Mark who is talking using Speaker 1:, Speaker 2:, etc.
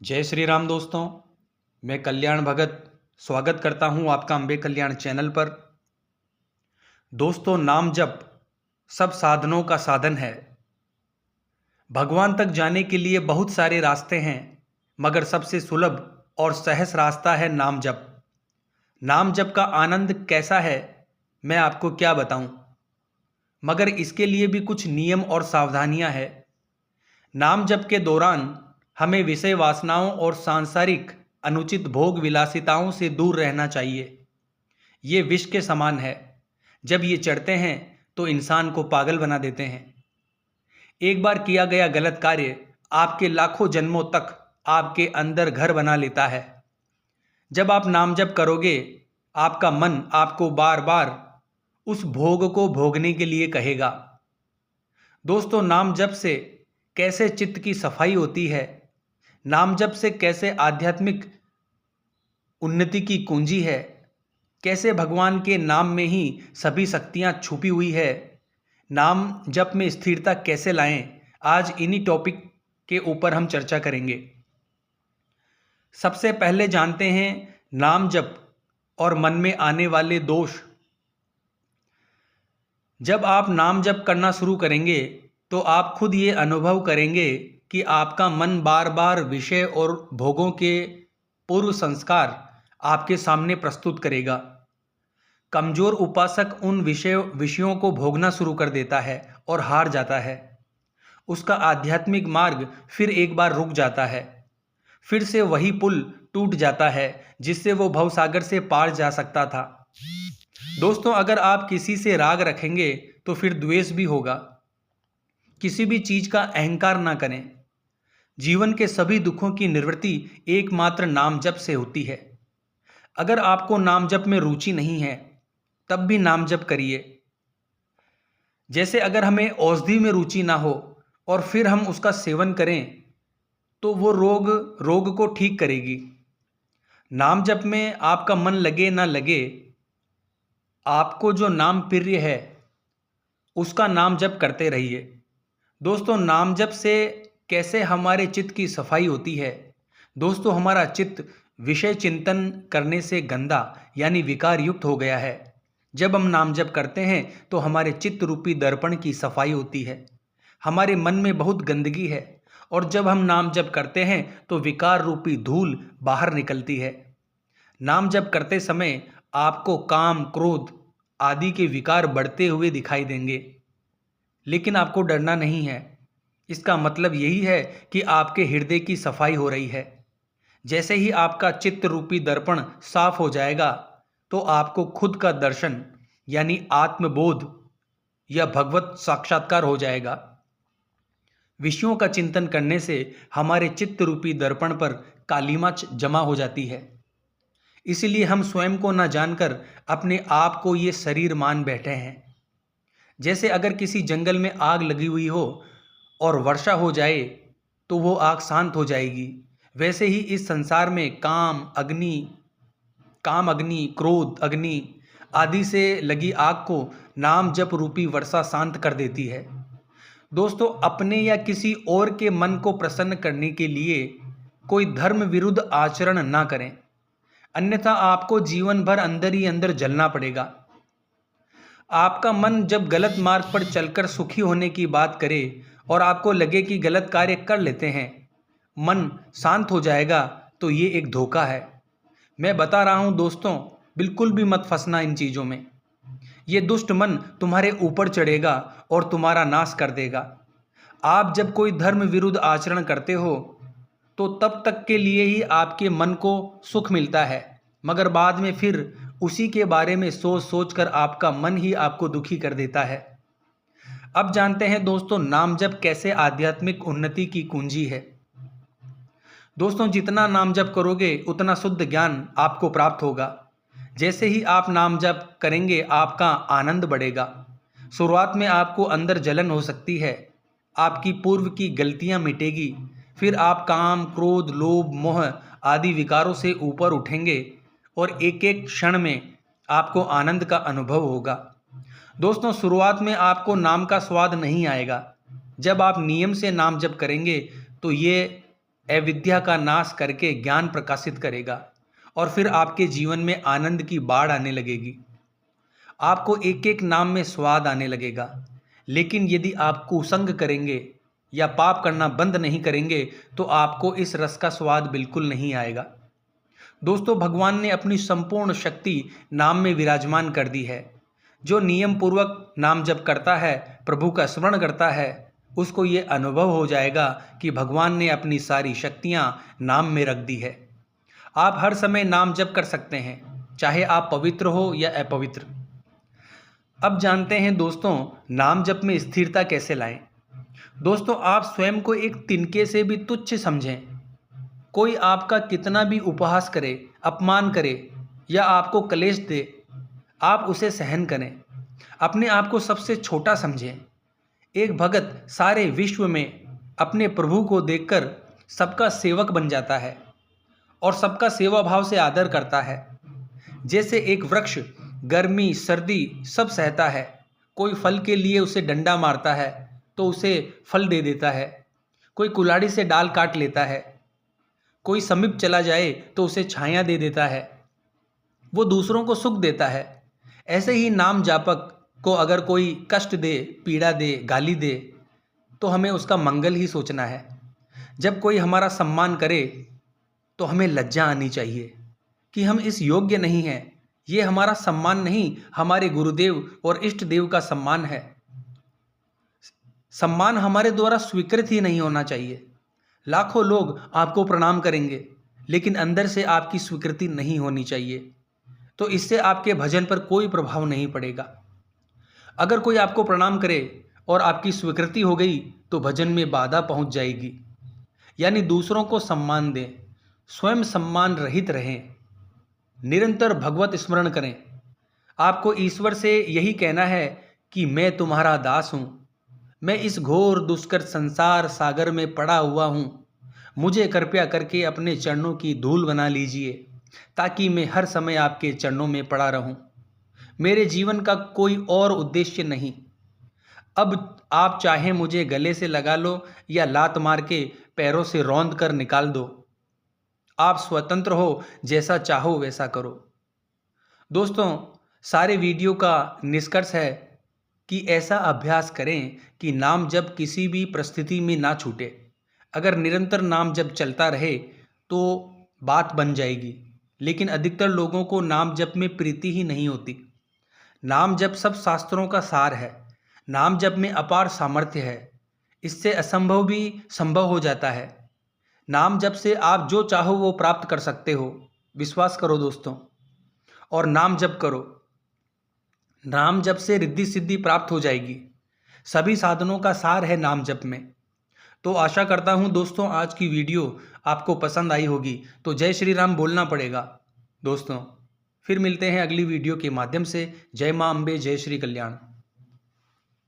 Speaker 1: जय श्री राम दोस्तों। मैं कल्याण भगत स्वागत करता हूं आपका अम्बे कल्याण चैनल पर। दोस्तों, नाम जप सब साधनों का साधन है। भगवान तक जाने के लिए बहुत सारे रास्ते हैं, मगर सबसे सुलभ और सहज रास्ता है नाम जप। नाम जप का आनंद कैसा है मैं आपको क्या बताऊं, मगर इसके लिए भी कुछ नियम और सावधानियां हैं। नाम जप के दौरान हमें विषय वासनाओं और सांसारिक अनुचित भोग विलासिताओं से दूर रहना चाहिए। ये विष के समान है। जब ये चढ़ते हैं तो इंसान को पागल बना देते हैं। एक बार किया गया गलत कार्य आपके लाखों जन्मों तक आपके अंदर घर बना लेता है। जब आप नाम जप करोगे, आपका मन आपको बार बार उस भोग को भोगने के लिए कहेगा। दोस्तों, नाम जप से कैसे चित्त की सफाई होती है, नाम जप से कैसे आध्यात्मिक उन्नति की कुंजी है, कैसे भगवान के नाम में ही सभी शक्तियां छुपी हुई है, नाम जप में स्थिरता कैसे लाएं, आज इन्हीं टॉपिक के ऊपर हम चर्चा करेंगे। सबसे पहले जानते हैं नाम जप और मन में आने वाले दोष। जब आप नाम जप करना शुरू करेंगे तो आप खुद ये अनुभव करेंगे कि आपका मन बार बार विषय और भोगों के पूर्व संस्कार आपके सामने प्रस्तुत करेगा। कमजोर उपासक उन विषयों को भोगना शुरू कर देता है और हार जाता है। उसका आध्यात्मिक मार्ग फिर एक बार रुक जाता है। फिर से वही पुल टूट जाता है जिससे वो भवसागर से पार जा सकता था। दोस्तों, अगर आप किसी से राग रखेंगे तो फिर द्वेष भी होगा। किसी भी चीज का अहंकार ना करें। जीवन के सभी दुखों की निवृत्ति एकमात्र नाम जप से होती है। अगर आपको नाम जप में रुचि नहीं है तब भी नाम जप करिए। जैसे अगर हमें औषधि में रुचि ना हो और फिर हम उसका सेवन करें तो वो रोग को ठीक करेगी। नाम जप में आपका मन लगे ना लगे, आपको जो नाम प्रिय है उसका नाम जप करते रहिए। दोस्तों, नाम जप से कैसे हमारे चित्त की सफाई होती है। दोस्तों, हमारा चित्त विषय चिंतन करने से गंदा यानी विकार युक्त हो गया है। जब हम नाम जप करते हैं तो हमारे चित्त रूपी दर्पण की सफाई होती है। हमारे मन में बहुत गंदगी है और जब हम नाम जप करते हैं तो विकार रूपी धूल बाहर निकलती है। नाम जप करते समय आपको काम, क्रोध आदि के विकार बढ़ते हुए दिखाई देंगे, लेकिन आपको डरना नहीं है। इसका मतलब यही है कि आपके हृदय की सफाई हो रही है। जैसे ही आपका चित्त रूपी दर्पण साफ हो जाएगा तो आपको खुद का दर्शन यानी आत्मबोध या भगवत साक्षात्कार हो जाएगा। विषयों का चिंतन करने से हमारे चित्त रूपी दर्पण पर कालीमा जमा हो जाती है। इसलिए हम स्वयं को न जानकर अपने आप को ये शरीर मान बैठे हैं। जैसे अगर किसी जंगल में आग लगी हुई हो और वर्षा हो जाए तो वो आग शांत हो जाएगी, वैसे ही इस संसार में काम अग्नि, क्रोध अग्नि आदि से लगी आग को नाम जप रूपी वर्षा शांत कर देती है। दोस्तों, अपने या किसी और के मन को प्रसन्न करने के लिए कोई धर्म विरुद्ध आचरण ना करें, अन्यथा आपको जीवन भर अंदर ही अंदर जलना पड़ेगा। आपका मन जब गलत मार्ग पर चलकर सुखी होने की बात करे और आपको लगे कि गलत कार्य कर लेते हैं, मन शांत हो जाएगा, तो ये एक धोखा है। मैं बता रहा हूं दोस्तों, बिल्कुल भी मत फंसना इन चीज़ों में। ये दुष्ट मन तुम्हारे ऊपर चढ़ेगा और तुम्हारा नाश कर देगा। आप जब कोई धर्म विरुद्ध आचरण करते हो तो तब तक के लिए ही आपके मन को सुख मिलता है, मगर बाद में फिर उसी के बारे में सोच सोच कर आपका मन ही आपको दुखी कर देता है। अब जानते हैं दोस्तों, नाम जप कैसे आध्यात्मिक उन्नति की कुंजी है। दोस्तों, जितना नाम जप करोगे उतना शुद्ध ज्ञान आपको प्राप्त होगा। जैसे ही आप नाम जप करेंगे आपका आनंद बढ़ेगा। शुरुआत में आपको अंदर जलन हो सकती है, आपकी पूर्व की गलतियां मिटेगी, फिर आप काम, क्रोध, लोभ, मोह आदि विकारों से ऊपर उठेंगे और एक एक क्षण में आपको आनंद का अनुभव होगा। दोस्तों, शुरुआत में आपको नाम का स्वाद नहीं आएगा। जब आप नियम से नाम जप करेंगे तो ये अविद्या का नाश करके ज्ञान प्रकाशित करेगा और फिर आपके जीवन में आनंद की बाढ़ आने लगेगी। आपको एक एक नाम में स्वाद आने लगेगा। लेकिन यदि आप कुसंग करेंगे या पाप करना बंद नहीं करेंगे तो आपको इस रस का स्वाद बिल्कुल नहीं आएगा। दोस्तों, भगवान ने अपनी संपूर्ण शक्ति नाम में विराजमान कर दी है। जो नियम पूर्वक नाम जप करता है, प्रभु का स्मरण करता है, उसको ये अनुभव हो जाएगा कि भगवान ने अपनी सारी शक्तियाँ नाम में रख दी है। आप हर समय नाम जप कर सकते हैं, चाहे आप पवित्र हो या अपवित्र। अब जानते हैं दोस्तों, नाम जप में स्थिरता कैसे लाएं। दोस्तों, आप स्वयं को एक तिनके से भी तुच्छ समझें। कोई आपका कितना भी उपहास करे, अपमान करे या आपको क्लेश दे, आप उसे सहन करें। अपने आप को सबसे छोटा समझें। एक भगत सारे विश्व में अपने प्रभु को देखकर सबका सेवक बन जाता है और सबका सेवा भाव से आदर करता है। जैसे एक वृक्ष गर्मी सर्दी सब सहता है। कोई फल के लिए उसे डंडा मारता है तो उसे फल दे देता है। कोई कुल्हाड़ी से डाल काट लेता है। कोई समीप चला जाए तो उसे छाया दे देता है। वो दूसरों को सुख देता है। ऐसे ही नाम जापक को अगर कोई कष्ट दे, पीड़ा दे, गाली दे तो हमें उसका मंगल ही सोचना है। जब कोई हमारा सम्मान करे तो हमें लज्जा आनी चाहिए कि हम इस योग्य नहीं हैं। ये हमारा सम्मान नहीं, हमारे गुरुदेव और इष्ट देव का सम्मान है। सम्मान हमारे द्वारा स्वीकृत ही नहीं होना चाहिए। लाखों लोग आपको प्रणाम करेंगे लेकिन अंदर से आपकी स्वीकृति नहीं होनी चाहिए, तो इससे आपके भजन पर कोई प्रभाव नहीं पड़ेगा। अगर कोई आपको प्रणाम करे और आपकी स्वीकृति हो गई तो भजन में बाधा पहुंच जाएगी। यानी दूसरों को सम्मान दें, स्वयं सम्मान रहित रहें, निरंतर भगवत स्मरण करें। आपको ईश्वर से यही कहना है कि मैं तुम्हारा दास हूँ, मैं इस घोर दुष्कर संसार सागर में पड़ा हुआ हूँ, मुझे कृपया करके अपने चरणों की धूल बना लीजिए ताकि मैं हर समय आपके चरणों में पड़ा रहूँ। मेरे जीवन का कोई और उद्देश्य नहीं। अब आप चाहे मुझे गले से लगा लो या लात मार के पैरों से रौंद कर निकाल दो। आप स्वतंत्र हो, जैसा चाहो वैसा करो। दोस्तों, सारे वीडियो का निष्कर्ष है कि ऐसा अभ्यास करें कि नाम जप किसी भी परिस्थिति में ना छूटे। अगर निरंतर नाम जप चलता रहे तो बात बन जाएगी, लेकिन अधिकतर लोगों को नाम जप में प्रीति ही नहीं होती। नाम जप सब शास्त्रों का सार है। नाम जप में अपार सामर्थ्य है। इससे असंभव भी संभव हो जाता है। नाम जप से आप जो चाहो वो प्राप्त कर सकते हो। विश्वास करो दोस्तों, और नाम जप करो। नाम जप से रिद्धि सिद्धि प्राप्त हो जाएगी। सभी साधनों का सार है नाम जप में। तो आशा करता हूँ दोस्तों, आज की वीडियो आपको पसंद आई होगी। तो जय श्री राम बोलना पड़ेगा दोस्तों। फिर मिलते हैं अगली वीडियो के माध्यम से। जय मां अम्बे, जय श्री कल्याण।